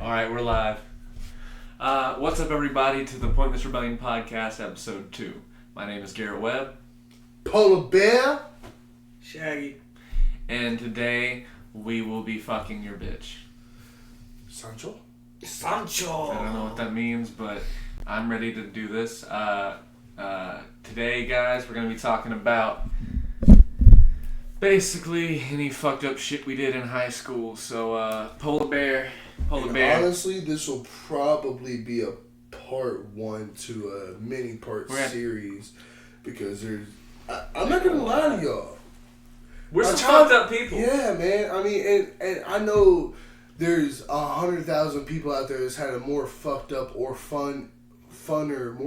Alright, we're live. What's up, everybody, to the Pointless Rebellion Podcast, Episode 2. My name is Garrett Webb. Polar Bear. Shaggy. And today, we will be fucking your bitch. Sancho. Sancho! I don't know what that means, but I'm ready to do this. Today, guys, we're going to be talking about basically any fucked up shit we did in high school. So, Polar Bear. Honestly, this will probably be a part 1 to a mini part series because there's. I'm not gonna lie to y'all. We're some fucked up people. Yeah, man. I mean, and I know there's 100,000 people out there that's had a more fucked up or more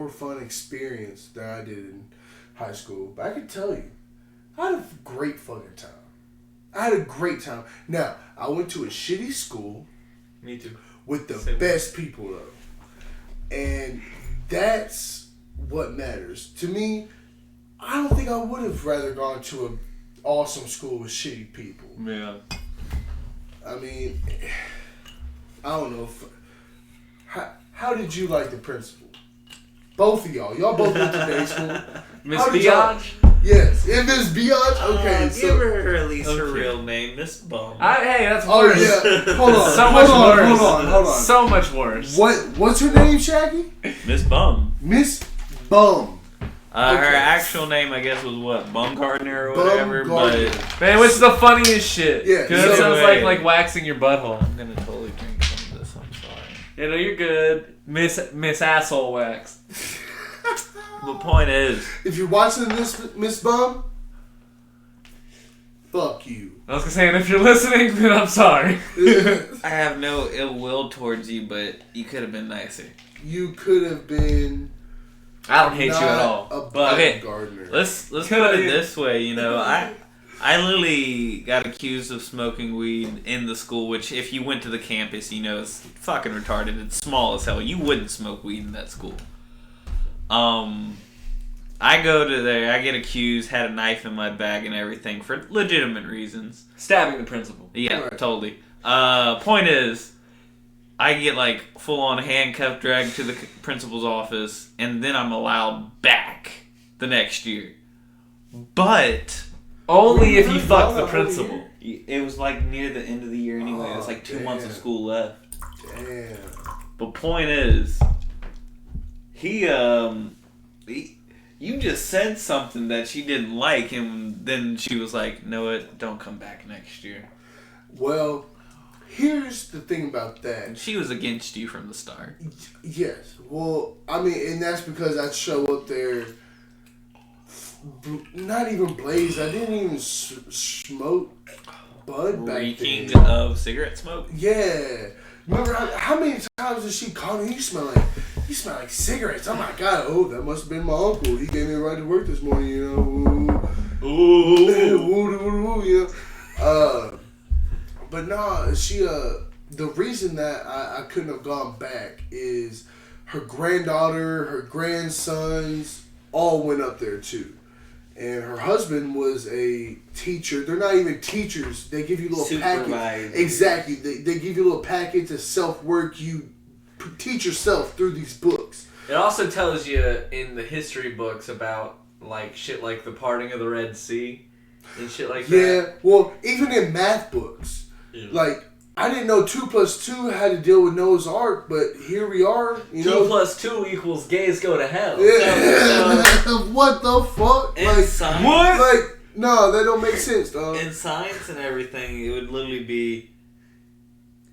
fun experience than I did in high school. But I can tell you, I had a great fucking time. I had a great time. Now, I went to a shitty school. Me too. With the best people, though. And that's what matters. To me, I don't think I would have rather gone to an awesome school with shitty people. Yeah. I mean, I don't know. How did you like the principal? Both of y'all. Y'all both went to day school. Miss Biatch? Yes. And Miss Biatch? Okay. Give her at least her real name, Miss Bum. Hey, that's worse. Oh, yeah. Hold on. Hold on. So much worse. What's her name, Shaggy? Miss Bum. Miss Bum. Her actual name, I guess, was what? Bumgardner or whatever. But man, what's the funniest shit? Yeah. Because it sounds like waxing your butthole. I'm gonna totally drink some of this. I'm sorry. You know, you're good. Miss Asshole Wax. The point is, if you're watching this, Miss Bum, fuck you. I was gonna say, and if you're listening, then I'm sorry. I have no ill will towards you, but you could have been nicer. You could have been. I don't hate you at all. But okay, let's put it this way. You know, I literally got accused of smoking weed in the school, which if you went to the campus, you know, it's fucking retarded. It's small as hell. You wouldn't smoke weed in that school. I go to there, I get accused, had a knife in my bag and everything for legitimate reasons. Stabbing the principal. Yeah, right. Totally. Point is, I get like full on handcuffed, dragged to the principal's office, and then I'm allowed back the next year. But only if you fuck the principal. It was like near the end of the year anyway. It was like 2 months of school left. Damn. But point is, you just said something that she didn't like, and then she was like, "No, it don't come back next year." Well, here's the thing about that. And she was against you from the start. Yes. Well, I mean, and that's because I'd show up there, not even blazed. I didn't even smoke bud back Reeking then. of cigarette smoke? Yeah. Remember how many times did she call me? You smell like cigarettes. Oh my god! Oh, that must have been my uncle. He gave me a ride to work this morning. You know. Ooh. You know. But nah, she the reason that I couldn't have gone back is her granddaughter, her grandsons all went up there too. And her husband was a teacher. They're not even teachers. They give you a little packet. Exactly. They give you a little packet to self-work. You teach yourself through these books. It also tells you in the history books about like shit like the parting of the Red Sea and shit like that. Yeah. Well, even in math books. Yeah. Like, I didn't know 2 + 2 had to deal with Noah's Ark, but here we are. 2 + 2 = gays go to hell. Yeah. What the fuck? Like, science, what? Like, no, that don't make sense, dog. In science and everything, it would literally be,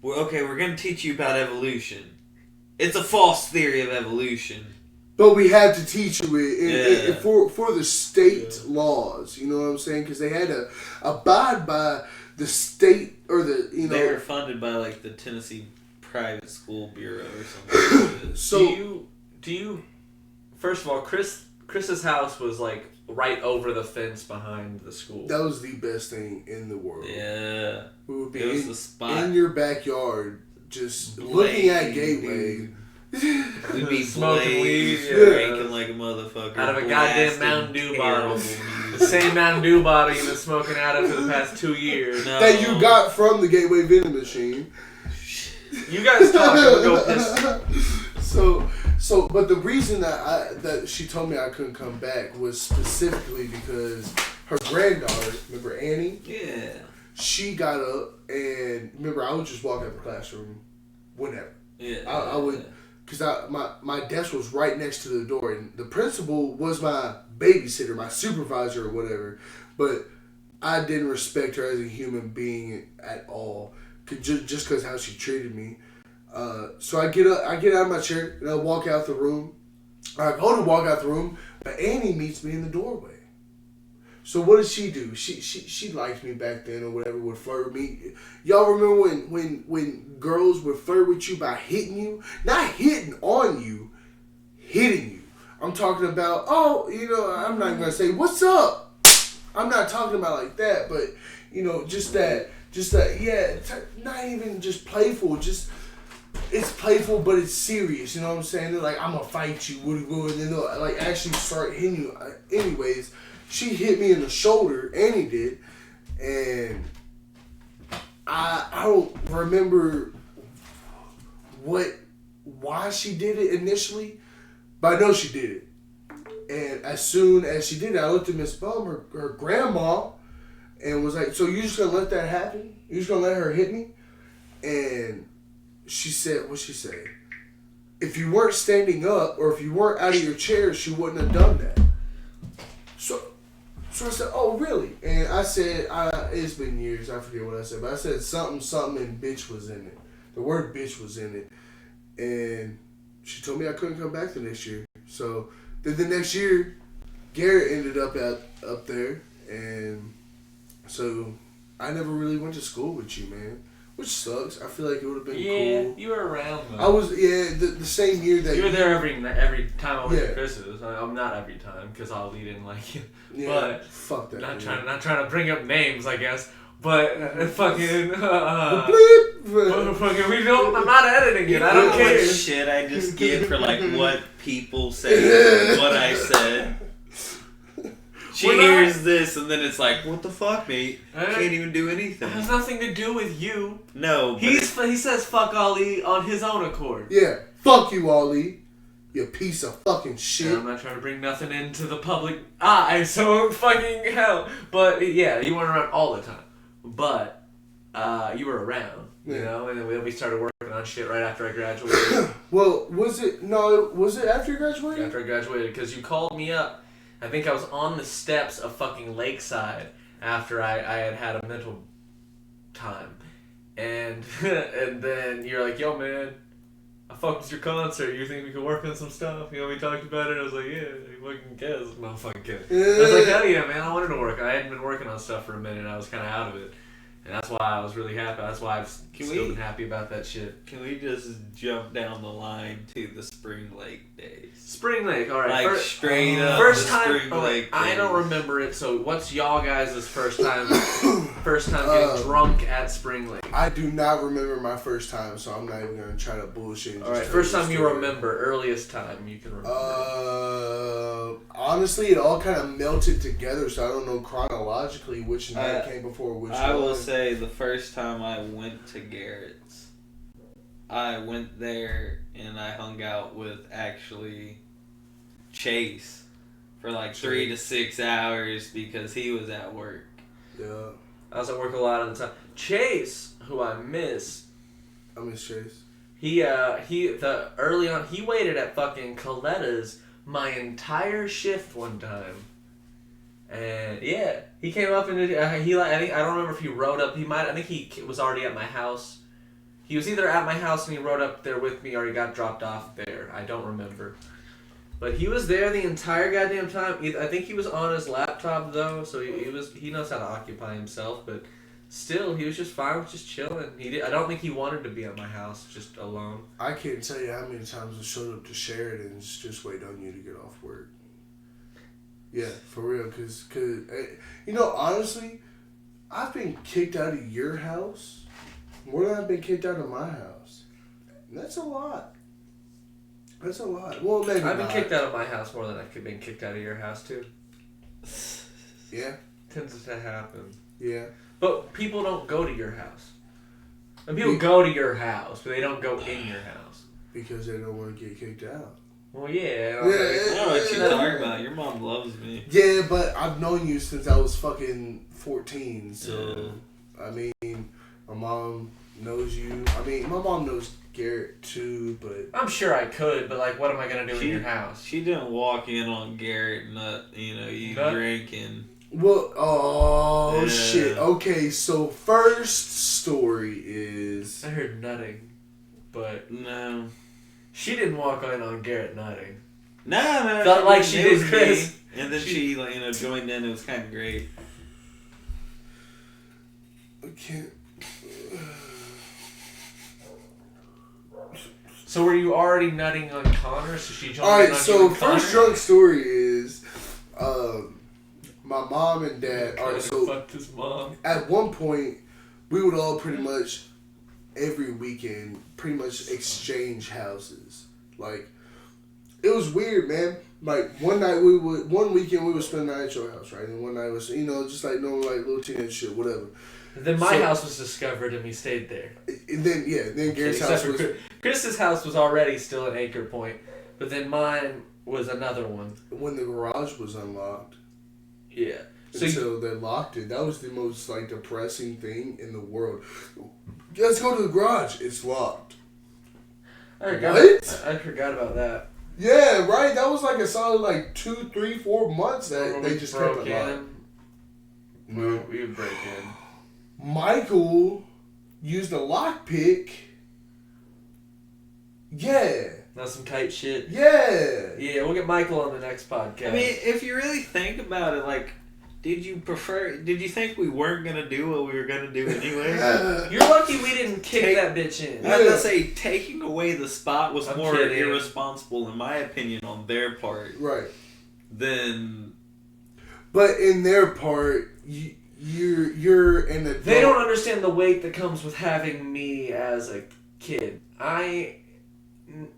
we're going to teach you about evolution. It's a false theory of evolution. But we had to teach you it for the state laws. You know what I'm saying? Because they had to abide by the state or the, you know. They were funded by like the Tennessee Private School Bureau or something. So do you first of all, Chris's house was like right over the fence behind the school. That was the best thing in the world. Yeah. We would be the spot in your backyard just looking at Gateway. We'd be smoking weed, drinking like a motherfucker. Out of a goddamn Mountain Dew bottle. The same Mountain Dew bottle you've been smoking out of for the past 2 years. That you got from the Gateway vending machine. You guys talk. I'm gonna go piss. But the reason that she told me I couldn't come back was specifically because her granddaughter, remember Annie? Yeah. She got up and remember I would just walk out the classroom whenever. Yeah. I would, because my desk was right next to the door, and the principal was my babysitter, my supervisor or whatever, but I didn't respect her as a human being at all, just because how she treated me. So I get out of my chair and I walk out the room. I go to walk out the room, but Annie meets me in the doorway. So what does she do? She liked me back then or whatever, would flirt with me. Y'all remember when girls would flirt with you by hitting you? Not hitting on you, hitting you. I'm talking about, I'm not going to say, what's up? I'm not talking about like that, but, just that, yeah, not even just playful, it's playful, but it's serious, you know what I'm saying? They're like, I'm going to fight you, and then they'll, like, actually start hitting you. Anyways, she hit me in the shoulder, Annie did, and I don't remember why she did it initially, but I know she did it. And as soon as she did it, I looked at Miss Bum, her grandma, and was like, so you just gonna let that happen? You just gonna let her hit me? And she said, what'd she say? If you weren't standing up, or if you weren't out of your chair, she wouldn't have done that. So I said, oh, really? And I said, it's been years, I forget what I said, but I said something, and bitch was in it. The word bitch was in it. And she told me I couldn't come back the next year. So then the next year, Garrett ended up there. And so I never really went to school with you, man. Which sucks. I feel like it would have been cool. Yeah, you were around though. I was, the same year that you were there every time I went to Chris's. I'm not every time because Ollie didn't like you. Yeah, but fuck that. Not trying to bring up names, I guess. But fucking fucking we don't. I'm not editing it. I don't care. What shit I just get for like what people say, what I said. She hears this and then it's like, what the fuck, mate? Can't even do anything. It has nothing to do with you. No. He says fuck Ali on his own accord. Yeah, fuck you, Ali. You piece of fucking shit. And I'm not trying to bring nothing into the public eye, so fucking hell. But yeah, you weren't around all the time. But you were around, you know, and then we started working on shit right after I graduated. Well, was it after you graduated? After I graduated, because you called me up. I think I was on the steps of fucking Lakeside after I had a mental time. And then you're like, yo, man, I fucked with your concert. You think we could work on some stuff? We talked about it. I was like, yeah, you fucking guess. No, I'm fucking kidding. I was like, hell yeah, man, I wanted to work. I hadn't been working on stuff for a minute. I was kind of out of it. And that's why I was really happy. That's why I've still been happy about that shit. Can we just jump down the line to the Spring Lake days? Spring Lake, all right. Like straight up. First time. Spring Lake I don't remember it. So what's y'all guys' first time getting drunk at Spring Lake? I do not remember my first time, so I'm not even gonna try to bullshit. And all right, first time you remember, earliest time you can remember. Honestly, it all kind of melted together, so I don't know chronologically which night came before which. I will say the first time I went to Garrett's, I went there and I hung out with actually Chase for like 3 to 6 hours because he was at work. Yeah. I was at work a lot of the time. Chase, who I miss. I miss Chase. Early on, he waited at fucking Coletta's my entire shift one time. And yeah, he came up and I don't remember if he rode up. I think he was already at my house. He was either at my house and he rode up there with me, or he got dropped off there. I don't remember. But he was there the entire goddamn time. I think he was on his laptop though, so he knows how to occupy himself. But still, he was just fine, just chilling. I don't think he wanted to be at my house just alone. I can't tell you how many times I showed up to Sheridan's just waiting on you to get off work. Yeah, for real, cause honestly, I've been kicked out of your house more than I've been kicked out of my house. And that's a lot. That's a lot. Well, maybe I've been kicked out of my house more than I've been kicked out of your house too. Yeah. Tends to happen. Yeah. But people don't go to your house. And people go to your house, but they don't go in your house. Because they don't want to get kicked out. Well, yeah. I don't know what you're talking about. Your mom loves me. Yeah, but I've known you since I was fucking 14, so... I mean, my mom knows you. I mean, my mom knows Garrett too, but... I'm sure I could, but, like, what am I going to do in your house? She didn't walk in on Garrett you drinking. Well, shit. Okay, so first story is... I heard nutting, but... No. She didn't walk in on Garrett nutting. No. Felt like she did Chris. Me. And then she joined in. It was kind of great. I can't... So were you already nutting on Connor? So she joined in on Alright, you so and Connor? first drunk story is... my mom and dad... Alright, so... Fucked his mom. At one point, we would all pretty much... every weekend, pretty much exchange houses. Like, it was weird, man. Like, one weekend we would spend the night at your house, right? And one night was, just like normal, like, little teenage shit, whatever. Then my house was discovered and we stayed there. And then Garrett's house was... Chris's house was already still an Anchor Point, but then mine was another one. When the garage was unlocked. Yeah. So they locked it. That was the most, like, depressing thing in the world. Let's go to the garage. It's locked. I forgot about that. Yeah, right? That was like a solid, like, 2, 3, 4 months that they just kept it locked. We would break in. Michael used a lockpick. Yeah. That's some tight shit. Yeah. Yeah, we'll get Michael on the next podcast. I mean, if you really think about it, like, did you think we weren't going to do what we were going to do anyway? You're lucky we didn't kick that bitch in. I was going to say, taking away the spot was more kidding. irresponsible, in my opinion, on their part. Right. Than... But in their part, you're an adult. They don't understand the weight that comes with having me as a kid. I am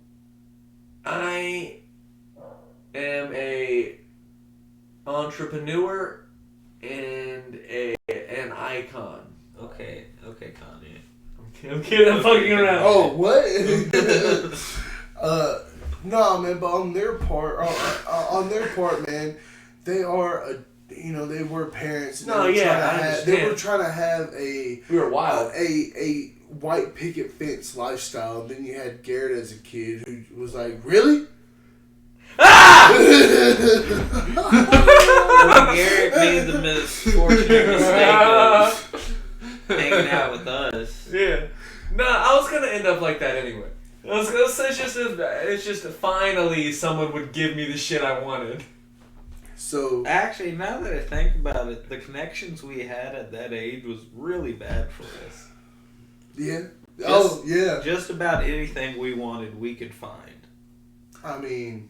a entrepreneur and an icon. Okay, Kanye. I'm kidding. I'm fucking around. Oh, what? No, man. But on their part, man, they are they were parents. And they were trying to have we were wild. A white picket fence lifestyle. And then you had Garrett as a kid who was like, really? Garrett made the misfortunate mistake of hanging out with us. Yeah. No, I was gonna end up like that anyway. I was gonna say it's just finally someone would give me the shit I wanted. So actually, now that I think about it, the connections we had at that age was really bad for us. Yeah. Yeah. Just about anything we wanted, we could find. I mean,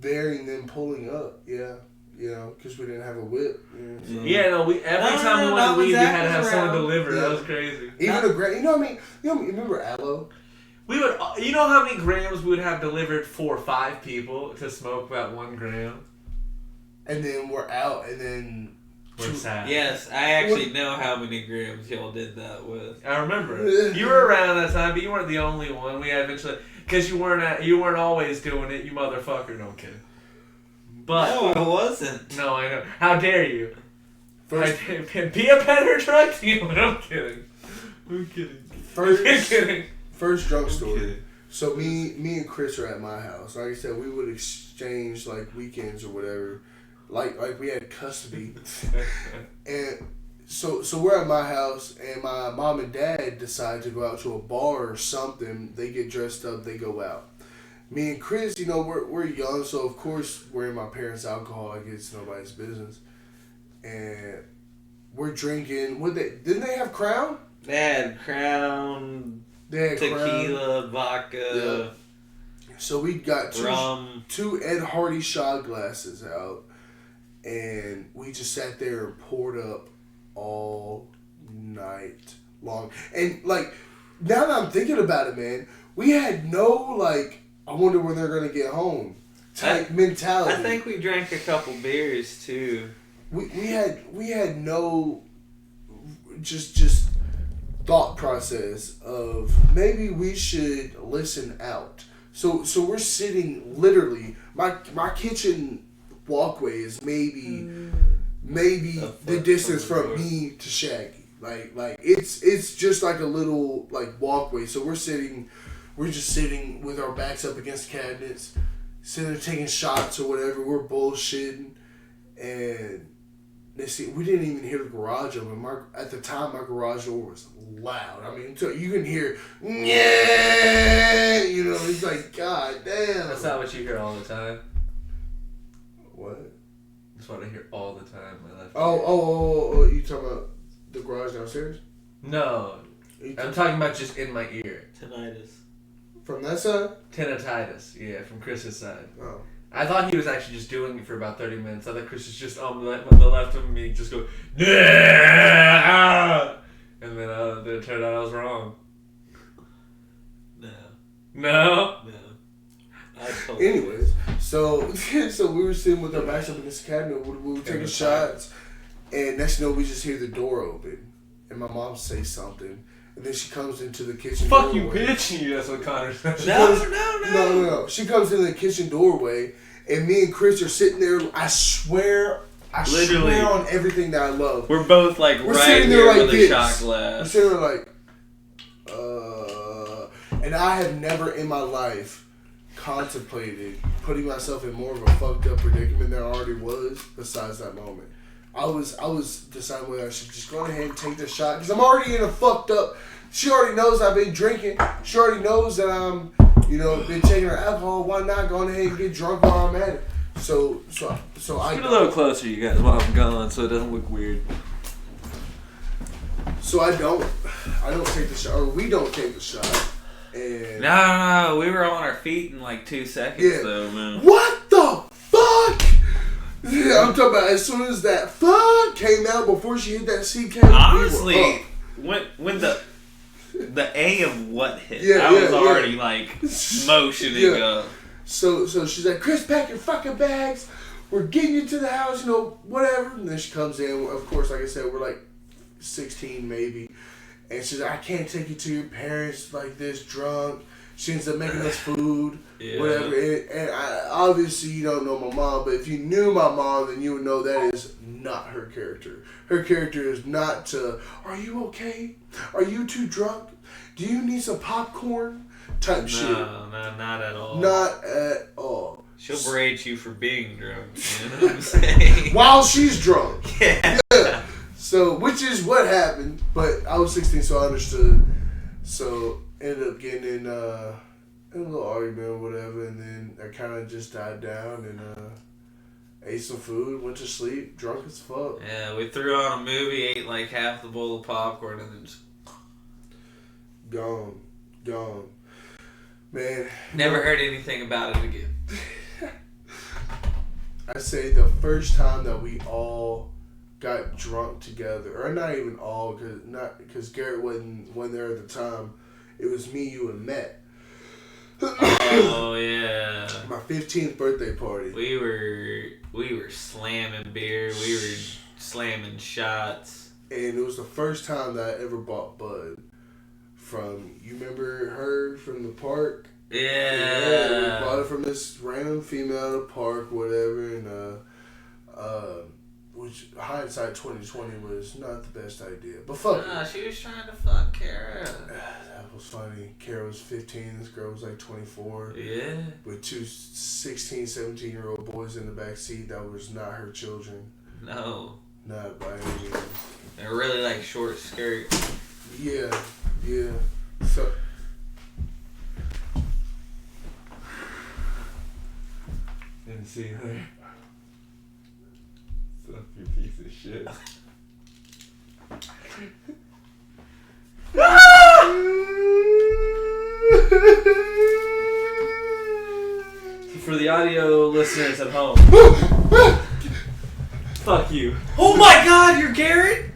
bearing them pulling up, yeah. Because we didn't have a whip. So. Yeah, every time we wanted weed, we had to have someone deliver. Yeah. That was crazy. Even a gram, you remember Aloe? We would, how many grams we would have delivered for 5 people to smoke about 1 gram? And then we're out, and then... We're sad. Yes, I actually know how many grams y'all did that with. I remember. You were around that time, but you weren't the only one. We had eventually... Because you weren't always doing it, you motherfucker. No, I'm kidding. But, no, I wasn't. No, I know. How dare you? Be a better drug dealer. I'm kidding. First drug story. So me and Chris are at my house. Like I said, we would exchange like weekends or whatever. Like we had custody. And so we're at my house, and my mom and dad decide to go out to a bar or something. They get dressed up, they go out. Me and Chris, we're young, so of course we're in my parents' alcohol like it's nobody's business. And we're drinking. Didn't they have Crown? They had Crown. They had tequila, vodka. Yeah. So we got rum. 2 Ed Hardy shot glasses out, and we just sat there and poured up all night long. And like, now that I'm thinking about it, man, we had no like, I wonder when they're gonna get home type mentality. I think we drank a couple beers too. We had no just thought process of maybe we should listen out. So we're sitting literally. My kitchen walkway is maybe the distance from me to Shaggy. Like it's just like a little like walkway. So we're just sitting with our backs up against cabinets, sitting there taking shots or whatever. We're bullshitting, and we didn't even hear the garage open. At the time, my garage door was loud. I mean, so you can hear, yeah, you know, it's like, God damn. That's not what you hear all the time. What? That's what I hear all the time. My left. Oh, you talking about the garage downstairs? No, I'm talking about just in my ear. Tinnitus. From that side? Tinnitus, yeah, from Chris's side. Oh. I thought he was actually just doing it for about 30 minutes. I thought Chris was just on the left of me, just go, yeah! And then it turned out I was wrong. No? Anyways, so we were sitting with our backs up against the cabinet. We were taking shots, and next thing you know, we just hear the door open, and my mom says something, and then she comes into the kitchen. Fuck doorway. You, bitch! That's what Connor said. No. She comes in the kitchen doorway, and me and Chris are sitting there. I swear on everything that I love. We're both like we're right here like with a shot glass. We're sitting there like, and I have never in my life contemplated putting myself in more of a fucked up predicament than I already was. Besides that moment, I was deciding whether I should just go ahead and take the shot because I'm already in a fucked up. She already knows I've been drinking. She already knows that I'm, been taking her alcohol. Why not go ahead and get drunk while I'm at it? So I get a little closer, you guys, while I'm gone, so it doesn't look weird. So I don't take the shot, or we don't take the shot. And No, we were on our feet in like 2 seconds though, man. What the fuck? Yeah, I'm talking about as soon as that fuck came out before she hit that C count. Honestly, when the A of what hit, I was already like motioning up. So she's like, Chris, pack your fucking bags. We're getting you to the house, whatever. And then she comes in. Of course, like I said, we're like 16 maybe. And she's like, I can't take you to your parents like this drunk. She ends up making us food, whatever. And obviously you don't know my mom, but if you knew my mom, then you would know that is not her character. Her character is not to, are you okay? Are you too drunk? Do you need some popcorn? Type shit. No, not at all. Not at all. She'll berate you for being drunk. You know what I'm saying? While she's drunk. Yeah. So, which is what happened, but I was 16, so I understood. So, ended up getting in a little argument or whatever, and then I kind of just died down and ate some food, went to sleep, drunk as fuck. Yeah, we threw on a movie, ate like half the bowl of popcorn, and then just gone. Man. Never heard anything about it again. I say the first time that we all got drunk together, or not even all, because Garrett wasn't there at the time. It was me, you, and Matt. Oh yeah. My 15th birthday party. We were slamming beer. We were slamming shots. And it was the first time that I ever bought Bud. You remember her from the park? Yeah. We bought it from this random female at a park, whatever, and which hindsight 2020 was not the best idea. But fuck it. She was trying to fuck Kara. That was funny. Kara was 15, this girl was like 24. Yeah. With two 16, 17-year-old boys in the back seat that was not her children. No. Not by any means. They're really like short skirts. Yeah. So Didn't see her. Suck you piece of shit. For the audio listeners at home. Fuck you. Oh my god, you're Garrett?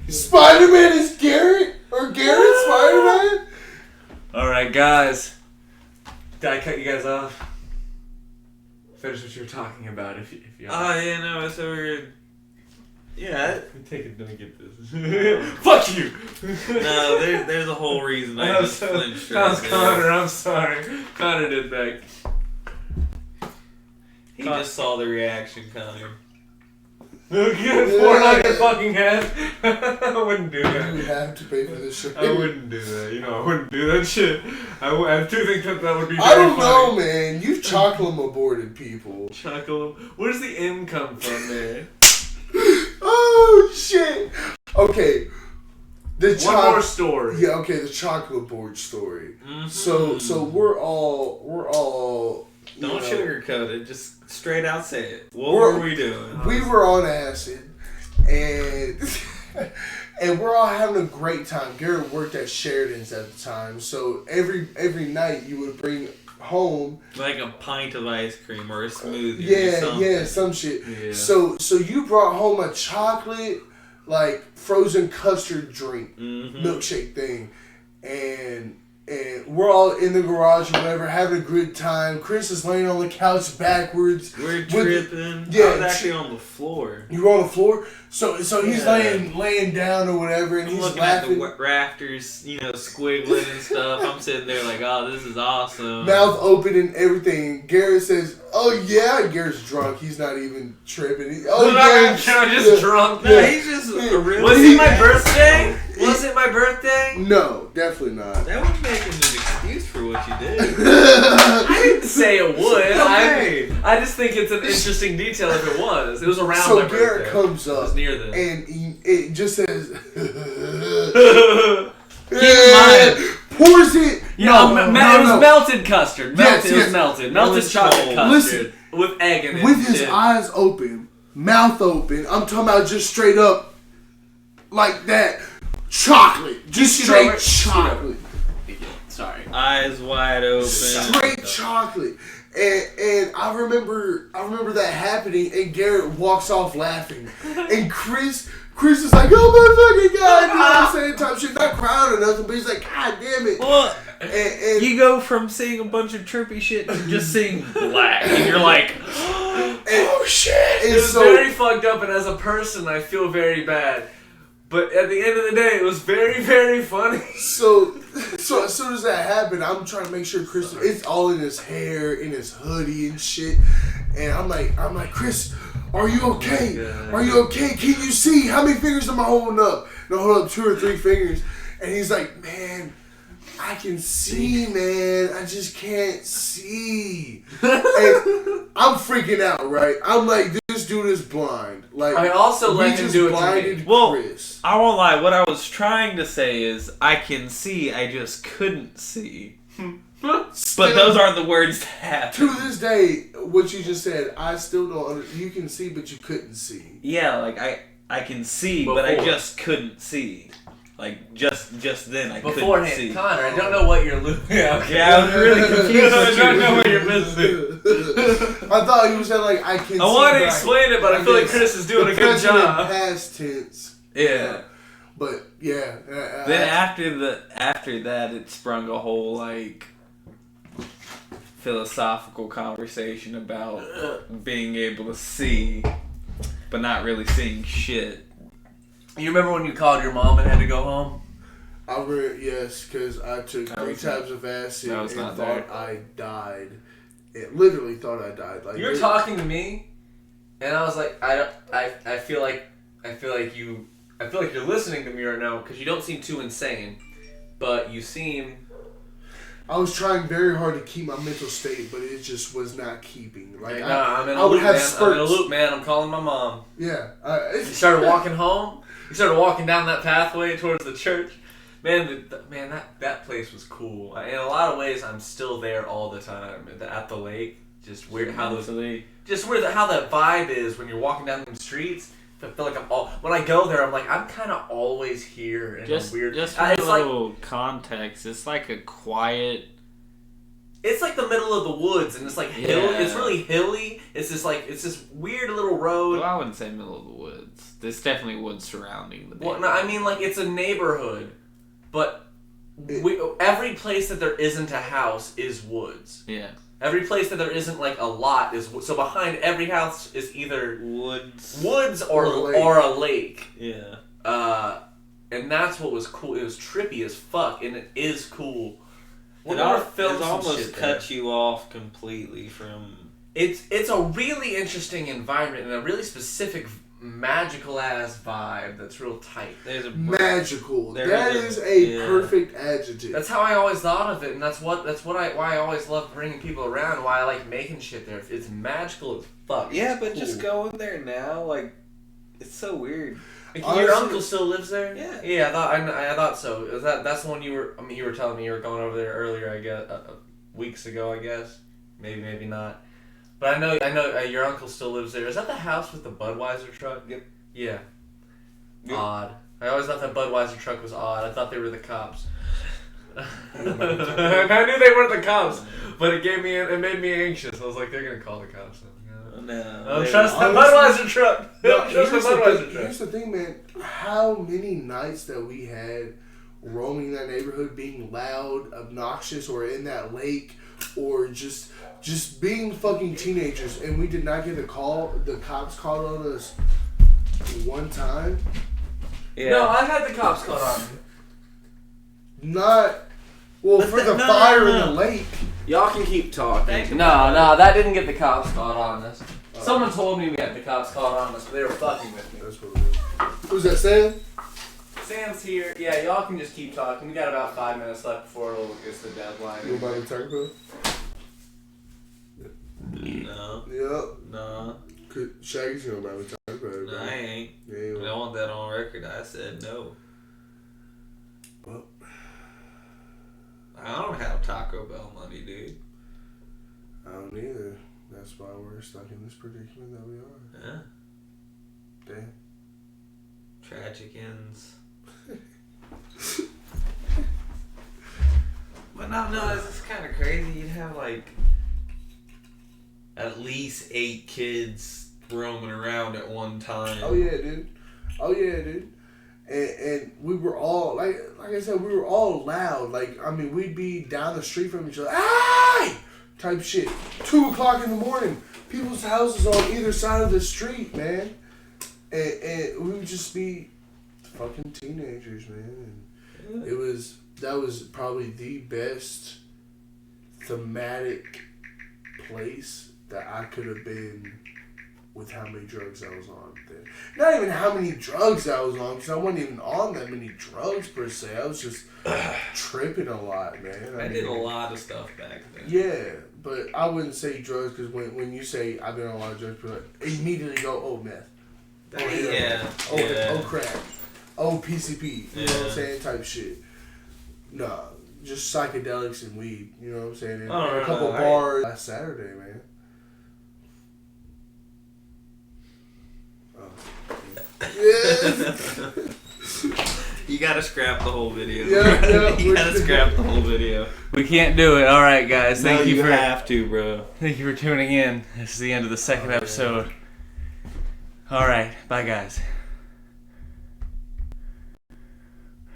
Spider-Man is Garrett? Or Garrett Spider-Man? Alright, guys. Did I cut you guys off? Finish what you were talking about if you Oh, yeah, no, so we're... Yeah. Take it, let me get this. Fuck you! No, there's a whole reason I just flinched That was right Connor, there. I'm sorry. Connor did that. He just saw the reaction coming. Get 4 on your fucking head. I wouldn't do You that. have to pay for this shit. I wouldn't do that. You know, I wouldn't do that shit. I do think that would be very I don't know, funny. man. You've chocolate aborted people. Chuckle. Where's the M come from there? Oh shit. Okay. The One more story. Yeah. Okay. The chocolate board story. Mm-hmm. So we're all. you Don't know, sugarcoat it. Just straight out say it. What We're- were we doing? We were on acid, and and we're all having a great time. Garrett worked at Sheridan's at the time, so every night you would bring home. Like a pint of ice cream or a smoothie. or Yeah, something. yeah, some shit. Yeah. So you brought home a chocolate, like, frozen custard drink, Mhm. milkshake thing, and we're all in the garage or whatever, having a good time. Chris is laying on the couch backwards. We're tripping. yeah, I was actually on the floor. You were on the floor, so he's Yeah. laying down or whatever, and I'm he's looking laughing. at the rafters, squiggling and stuff. I'm sitting there like, oh, this is awesome. Mouth open and everything. Garrett says, "Oh yeah." Garrett's drunk. He's not even tripping. I'm just drunk. No, he's just a real. Was it my birthday? Was it my birthday? No, definitely not. That was making an excuse for what you did. I didn't say it would. Okay. I just think it's an interesting detail if it was. It was around So my birthday. Garrett comes It was up near this. and it just says, Keep in mind. pours it. No, no, it no, was no. melted custard. Yes, It was yes. melted. Melted was chocolate cold. custard with egg in it. With and his shit. eyes open, mouth open. I'm talking about just straight up, like that, chocolate, just Scoot straight over, scoot over. chocolate. Sorry. Eyes wide open. Straight chocolate. And I remember that happening, and Garrett walks off laughing. And Chris is like, "Oh my fucking god," you know what I'm saying, type shit, not crying or nothing, but he's like, "God damn it." Well, And you go from seeing a bunch of trippy shit to just seeing black, and you're like, oh shit. It And was so very fucked up, and as a person, I feel very bad. But at the end of the day, it was very, very funny. So as soon as that happened, I'm trying to make sure Chris, it's all in his hair, in his hoodie and shit. And I'm like, "Chris, are you okay? God. Are you okay? Can you see? How many fingers am I holding up?" And I hold up 2 or 3 fingers. And he's like, "Man, I can see, man. I just can't see." And I'm freaking out, right? I'm like, this dude is blind. Like, I also we let him just do it to me. blinded Well, Chris. I won't lie. What I was trying to say is, I can see, I just couldn't see. But those aren't the words that happen. To this day, what you just said, I still don't you can see, but you couldn't see. Yeah, like I can see, but I Before. just couldn't see. Like just then I couldn't Beforehand, see. Connor, I don't know what you're losing. Yeah, okay. Yeah, I was really confused. I with don't you. know what you're missing. I thought you said like I can. I see, wanted to but explain it, but I feel like guess Chris is doing the a good present and job. Past tense, Yeah. but yeah. Then after that, it sprung a whole like philosophical conversation about being able to see, but not really seeing shit. You remember when you called your mom and had to go home? Yes, because I took That 3 was tabs of acid that was and not thought there. I died. It literally thought I died. Like You were talking to me, and I was like, I feel like you're listening to me right now because you don't seem too insane, but you seem. I was trying very hard to keep my mental state, but it just was not keeping. Like Nah, I'm in I a would loop, have man. I'm in a spurts. loop, man. I'm calling my mom. Yeah. You started walking home. You started walking down that pathway towards the church. Man, that place was cool. In a lot of ways, I'm still there all the time at the lake. Just weird how how that vibe is when you're walking down the streets. I feel like when I go there, I'm like I'm kind of always here in a weird. Just for it's a like little context, it's like a quiet. it's like the middle of the woods, and it's like hill. Yeah. It's really hilly. It's this weird little road. Well, I wouldn't say middle of the woods. There's definitely woods surrounding the. Well, no, I mean like it's a neighborhood, but every place that there isn't a house is woods. Yeah. Every place that there isn't like a lot is so behind every house is either woods or a lake. Yeah. And that's what was cool. It was trippy as fuck, and it is cool. It almost cut you off completely from. It's a really interesting environment and a really specific magical ass vibe that's real tight. Magical. That is a perfect adjective. That's how I always thought of it, and that's why I always love bringing people around. Why I like making shit there. It's magical as fuck. Yeah, but just going there now, like, it's so weird. Honestly, your uncle still lives there? Yeah. Yeah, I thought so. Is that's the one you were? I mean, you were telling me you were going over there earlier. I guess weeks ago. I guess maybe not. But I know your uncle still lives there. Is that the house with the Budweiser truck? Yep. Yeah. Yep. Odd. I always thought that Budweiser truck was odd. I thought they were the cops. I knew they weren't the cops, but it made me anxious. I was like, they're gonna call the cops. No. Don't trust the Budweiser truck. No, Trust the Budweiser truck. here's the thing, man. How many nights that we had roaming that neighborhood, being loud, obnoxious, or in that lake, or just being fucking teenagers, and we did not get a call. The cops called on us one time. Yeah. No, I had the cops called on me. For the fire in the lake. Y'all can keep talking. No, that didn't get the cops called on us. Someone told me we had the cops called on us, but they were fucking with me. That's what it is. Who's that, Sam? Sam's here. Yeah, y'all can just keep talking. We got about 5 minutes left before it's the deadline. You about to talk about? No. Yep. No. Shaggy's gonna about to talk about it. No, I ain't. Yeah, I want that on record. I said no. Well, I don't have Taco Bell money, dude. I don't either. That's why we're stuck in this predicament that we are. Yeah. Damn. Tragic ends. But no, it's kind of crazy. You'd have like at least 8 kids roaming around at one time. Oh yeah, dude. And we were all like I said, we were all loud. Like, I mean, we'd be down the street from each other, "Hey!" type shit. 2:00 in the morning, people's houses on either side of the street, man. And we would just be fucking teenagers, man. And that was probably the best thematic place that I could have been with how many drugs I was on then. Not even how many drugs I was on, because I wasn't even on that many drugs per se. I was just tripping a lot, man. I did a lot of stuff back then. Yeah, but I wouldn't say drugs, because when you say I've been on a lot of drugs, people immediately go, oh, meth. Oh, Yeah. Oh, crack. Oh, PCP. You know what I'm saying? Type shit. Nah, just psychedelics and weed. You know what I'm saying? And a couple bars. Last Saturday, man. Yeah. You gotta scrap the whole video. Yeah, you gotta scrap the whole video. We can't do it. All right, guys. Thank you have to, bro. Thank you for tuning in. This is the end of the second episode. All right, bye, guys.